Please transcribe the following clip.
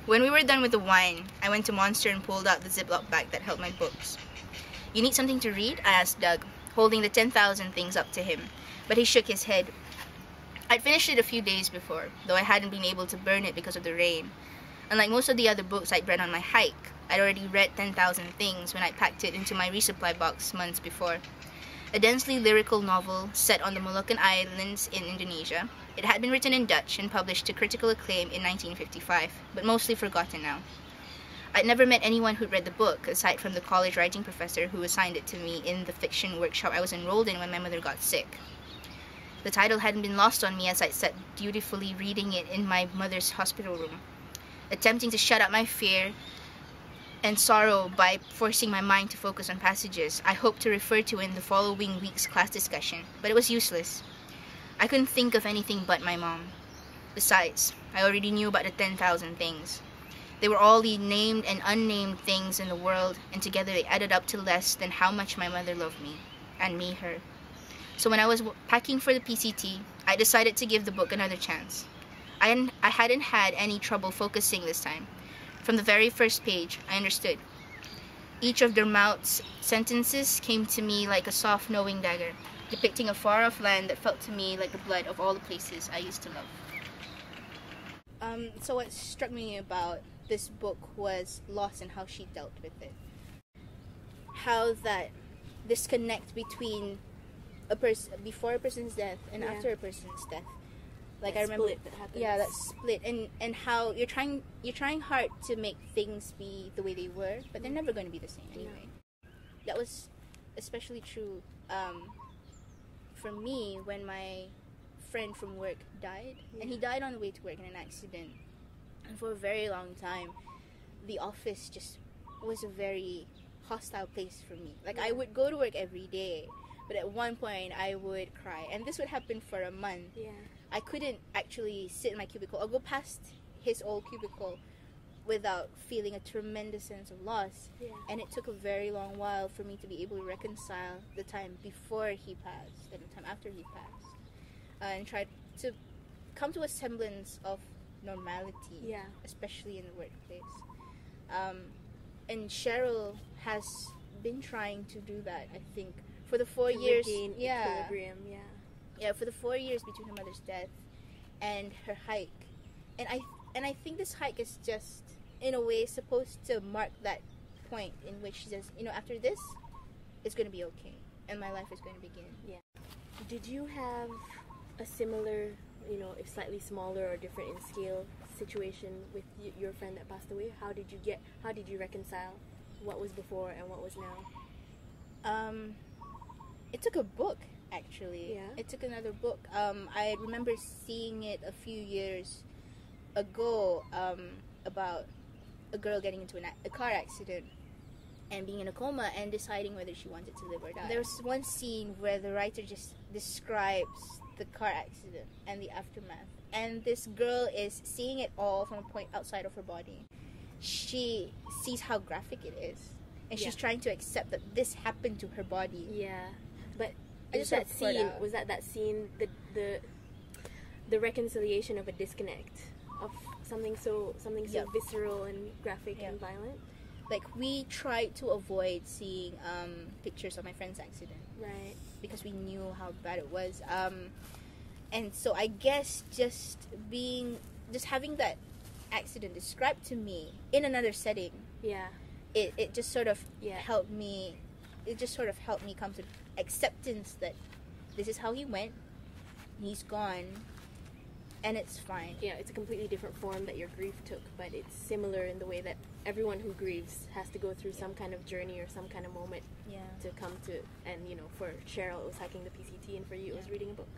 When we were done with the wine, I went to Monster and pulled out the Ziploc bag that held my books. "You need something to read?" I asked Doug, holding the 10,000 things up to him, but he shook his head. I'd finished it a few days before, though I hadn't been able to burn it because of the rain. Unlike most of the other books I'd read on my hike, I'd already read 10,000 Things when I packed it into my resupply box months before. A densely lyrical novel set on the Moluccan Islands in Indonesia. It had been written in Dutch and published to critical acclaim in 1955, but mostly forgotten now. I'd never met anyone who'd read the book, aside from the college writing professor who assigned it to me in the fiction workshop I was enrolled in when my mother got sick. The title hadn't been lost on me as I'd sat dutifully reading it in my mother's hospital room, attempting to shut out my fear and sorrow by forcing my mind to focus on passages I hoped to refer to in the following week's class discussion, but it was useless. I couldn't think of anything but my mom. Besides, I already knew about the 10,000 things. They were all the named and unnamed things in the world, and together they added up to less than how much my mother loved me, and me her. So when I was packing for the PCT, I decided to give the book another chance. I hadn't had any trouble focusing this time. From the very first page, I understood. Each of Dermout's sentences came to me like a soft, knowing dagger, depicting a far-off land that felt to me like the blood of all the places I used to love. So what struck me about this book was loss and how she dealt with it. How that disconnect between a person before a person's death and after a person's death. Like, I remember, that split, and how you're trying hard to make things be the way they were, but they're never going to be the same anyway. That was especially true for me when my friend from work died, and he died on the way to work in an accident. And for a very long time, the office just was a very hostile place for me. Like, I would go to work every day, but at one point I would cry, and this would happen for a month. I couldn't actually sit in my cubicle or go past his old cubicle without feeling a tremendous sense of loss. And it took a very long while for me to be able to reconcile the time before he passed and the time after he passed, and try to come to a semblance of normality, especially in the workplace. And Cheryl has been trying to do that, I think, for the 4 years. Equilibrium, for the 4 years between her mother's death and her hike. And I think this hike is just, in a way, supposed to mark that point in which she says, after this, it's going to be okay, and my life is going to begin. Did you have a similar, if slightly smaller or different in scale situation with your friend that passed away? How did you reconcile what was before and what was now? It took a book, actually. It took another book. I remember seeing it a few years ago, about a girl getting into a car accident and being in a coma and deciding whether she wanted to live or die. There was one scene where the writer just describes the car accident and the aftermath, and this girl is seeing it all from a point outside of her body. She sees how graphic it is, and she's trying to accept that this happened to her body. But was that scene the reconciliation of a disconnect of something so visceral and graphic and violent? Like, we tried to avoid seeing pictures of my friend's accident, because we knew how bad it was. And so I guess just having that accident described to me in another setting, it just sort of helped me. It just sort of helped me come to acceptance that this is how he went. He's gone, and it's fine. It's a completely different form that your grief took, but it's similar in the way that everyone who grieves has to go through some kind of journey or some kind of moment to come to. And for Cheryl, it was hiking the PCT, and for you, it was reading a book.